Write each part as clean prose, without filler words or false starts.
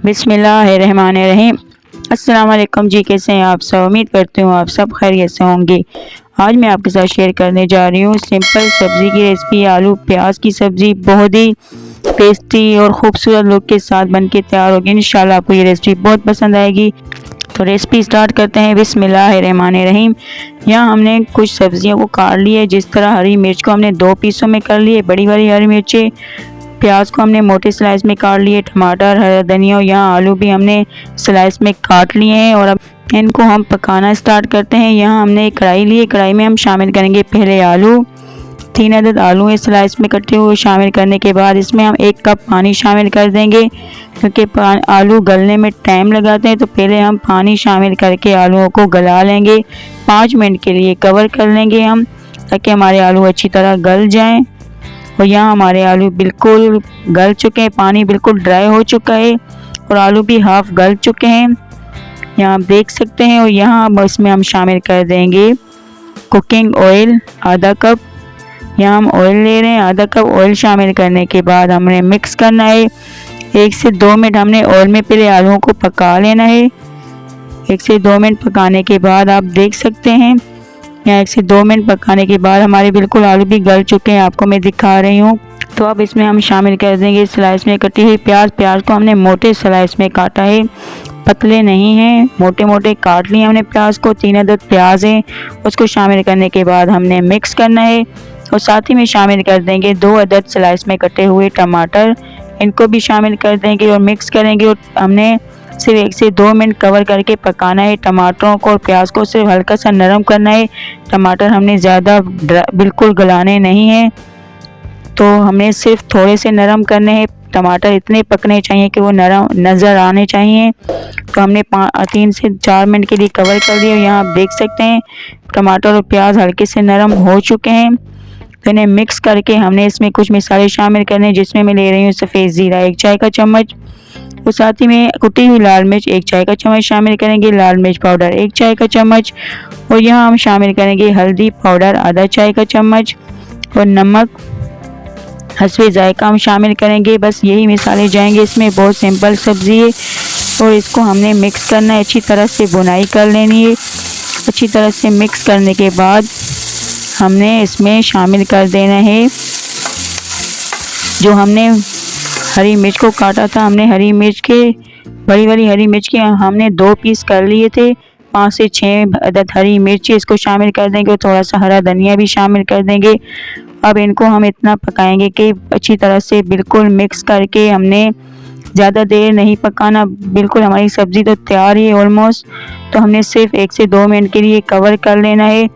बिस्मिल्लाहिर्रहमानिर्रहीम। अस्सलाम वालेकुम जी, कैसे हैं आप सब? उम्मीद करती हूँ आप सब खैरियत से होंगे। आज मैं आपके साथ शेयर करने जा रही हूँ सिंपल सब्ज़ी की रेसिपी। आलू प्याज की सब्ज़ी बहुत ही टेस्टी और ख़ूबसूरत लुक के साथ बनके तैयार होगी। इंशाल्लाह आपको ये रेसिपी बहुत पसंद आएगी। तो रेसिपी स्टार्ट करते हैं। बिस्मिल्लाहिर्रहमानिर्रहीम। यहाँ हमने कुछ सब्जियों को काट लिया है। जिस तरह हरी मिर्च को हमने 2 पीसों में कर लिए, बड़ी बड़ी हरी मिर्चें। प्याज को हमने मोटे स्लाइस में काट लिए, टमाटर, हरा धनिया और यहाँ आलू भी हमने स्लाइस में काट लिए हैं। और अब इनको हम पकाना स्टार्ट करते हैं। यहाँ हमने एक कढ़ाई ली है, कढ़ाई में हम शामिल करेंगे पहले आलू। 3 अदद आलू है स्लाइस में कटे हुए। शामिल करने के बाद इसमें हम 1 कप पानी शामिल कर देंगे, क्योंकि आलू गलने में टाइम लगाते हैं। तो पहले हम पानी शामिल करके आलूओं को गला लेंगे। 5 मिनट के लिए कवर कर लेंगे हम, ताकि हमारे आलू अच्छी तरह गल जाएं। और यहाँ हमारे आलू बिल्कुल गल चुके हैं, पानी बिल्कुल ड्राई हो चुका है और आलू भी हाफ गल चुके हैं, यहाँ आप देख सकते हैं। और यहाँ इसमें हम शामिल कर देंगे कुकिंग ऑयल आधा कप। यहाँ हम ऑयल ले रहे हैं, आधा कप ऑयल शामिल करने के बाद हमने मिक्स करना है। 1 से 2 मिनट हमने ऑयल में पहले आलूओं को पका लेना है। 1 से 2 मिनट पकाने के बाद आप देख सकते हैं, यहाँ 1 से 2 मिनट पकाने के बाद हमारे बिल्कुल आलू भी गल चुके हैं, आपको मैं दिखा रही हूँ। तो अब इसमें हम शामिल कर देंगे स्लाइस में कटी हुई प्याज। प्याज को हमने मोटे स्लाइस में काटा है, पतले नहीं हैं, मोटे मोटे काट लिए हमने प्याज को। 3 अदद प्याज हैं, उसको शामिल करने के बाद हमने मिक्स करना है। और साथ ही में शामिल कर देंगे 2 अदद स्लाइस में कटे हुए टमाटर, इनको भी शामिल कर देंगे और मिक्स करेंगे। और हमने सिर्फ 1 से 2 मिनट कवर करके पकाना है। टमाटरों को और प्याज को सिर्फ हल्का सा नरम करना है। टमाटर हमने ज़्यादा बिल्कुल गलाने नहीं हैं, तो हमने सिर्फ थोड़े से नरम करने हैं। टमाटर इतने पकने चाहिए कि वो नरम नज़र आने चाहिए। तो हमने 3 से 4 मिनट के लिए कवर कर दिया। यहाँ आप देख सकते हैं टमाटर और प्याज हल्के से नरम हो चुके हैं। तो इन्हें मिक्स करके हमने इसमें कुछ मसाले शामिल करने हैं, जिसमें मैं ले रही हूँ सफ़ेद ज़ीरा 1 चाय का चम्मच, और साथ ही में कुटी हुई लाल मिर्च 1 चाय का चम्मच शामिल करेंगे, लाल मिर्च पाउडर 1 चाय का चम्मच, और यहाँ हम शामिल करेंगे हल्दी पाउडर आधा चाय का चम्मच, और नमक हस्बे जायका हम शामिल करेंगे। बस यही मसाले जाएंगे इसमें। बहुत सिंपल सब्ज़ी है। और इसको हमने मिक्स करना है, अच्छी तरह से बुनाई कर लेनी है। अच्छी तरह से मिक्स करने के बाद हमने इसमें शामिल कर देना है जो हमने हरी मिर्च को काटा था। हमने हरी मिर्च के बड़ी बड़ी हरी मिर्च के हमने 2 पीस कर लिए थे। 5 से 6 अदद हरी मिर्ची इसको शामिल कर देंगे और थोड़ा सा हरा धनिया भी शामिल कर देंगे। अब इनको हम इतना पकाएंगे कि अच्छी तरह से बिल्कुल मिक्स करके, हमने ज़्यादा देर नहीं पकाना। बिल्कुल हमारी सब्ज़ी तो तैयार है ऑलमोस्ट। तो हमने सिर्फ 1 से 2 मिनट के लिए कवर कर लेना है,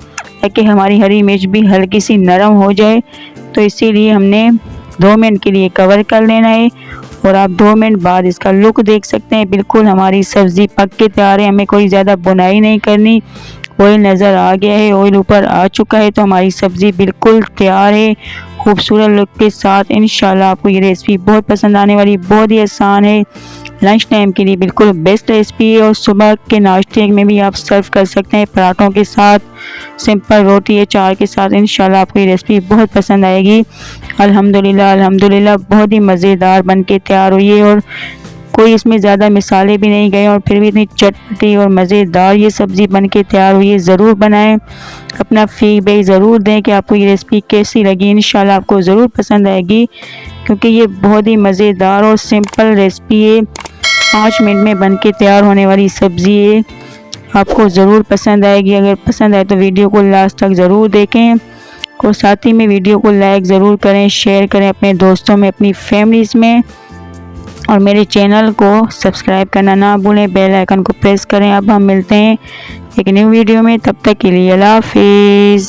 ताकि हमारी हरी मिर्च भी हल्की सी नरम हो जाए। तो इसीलिए हमने 2 मिनट के लिए कवर कर लेना है। और आप 2 मिनट बाद इसका लुक देख सकते हैं, बिल्कुल हमारी सब्ज़ी पक के तैयार है। हमें कोई ज़्यादा बुनाई नहीं करनी। ऑयल नज़र आ गया है, ऑयल ऊपर आ चुका है। तो हमारी सब्ज़ी बिल्कुल तैयार है खूबसूरत लुक के साथ। इंशाल्लाह आपको ये रेसिपी बहुत पसंद आने वाली। बहुत ही आसान है, लंच टाइम के लिए बिल्कुल बेस्ट रेसिपी है। और सुबह के नाश्ते में भी आप सर्व कर सकते हैं, पराठों के साथ, सिंपल रोटी या चाय के साथ। इंशाल्लाह आपको ये रेसिपी बहुत पसंद आएगी। अल्हम्दुलिल्लाह अल्हम्दुलिल्लाह बहुत ही मज़ेदार बन के तैयार हुई है। और कोई इसमें ज़्यादा मिसाले भी नहीं गए, और फिर भी इतनी चटपटी और मज़ेदार ये सब्ज़ी बन के तैयार हुई है। ज़रूर बनाएं, अपना फीडबैक ज़रूर दें कि आपको ये रेसिपी कैसी लगी। इंशाल्लाह आपको ज़रूर पसंद आएगी, क्योंकि ये बहुत ही मज़ेदार और सिंपल रेसिपी है। 5 मिनट में बन के तैयार होने वाली सब्ज़ी है। आपको ज़रूर पसंद आएगी। अगर पसंद आए तो वीडियो को लास्ट तक ज़रूर देखें, और साथ ही में वीडियो को लाइक ज़रूर करें, शेयर करें अपने दोस्तों में, अपनी फैमिलीज़ में, और मेरे चैनल को सब्सक्राइब करना ना भूलें। बेल आइकन को प्रेस करें। अब हम मिलते हैं एक न्यू वीडियो में, तब तक के लिए अल्लाह हाफिज़।